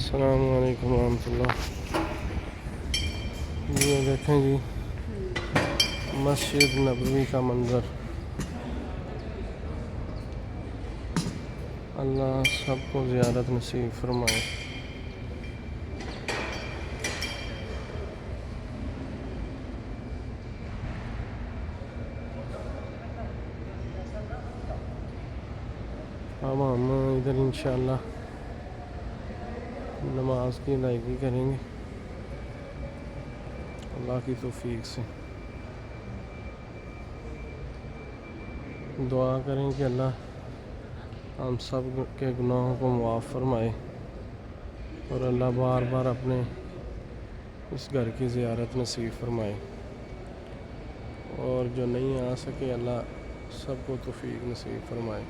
अस्सलाम वालेकुम रहमतुल्लाह। ये देखें जी, मस्जिद नबवी का मंज़र। अल्लाह सबको ज़ियारत नसीब फरमाए। अब हम इधर इंशाअल्लाह नमाज की अदायगी करेंगे अल्लाह की तौफीक से। दुआ करें कि अल्लाह हम सब के गुनाहों को मुआफ़ फरमाए और अल्लाह बार बार अपने इस घर की ज़ियारत नसीब फरमाए, और जो नहीं आ सके अल्लाह सबको तौफीक नसीब फरमाए।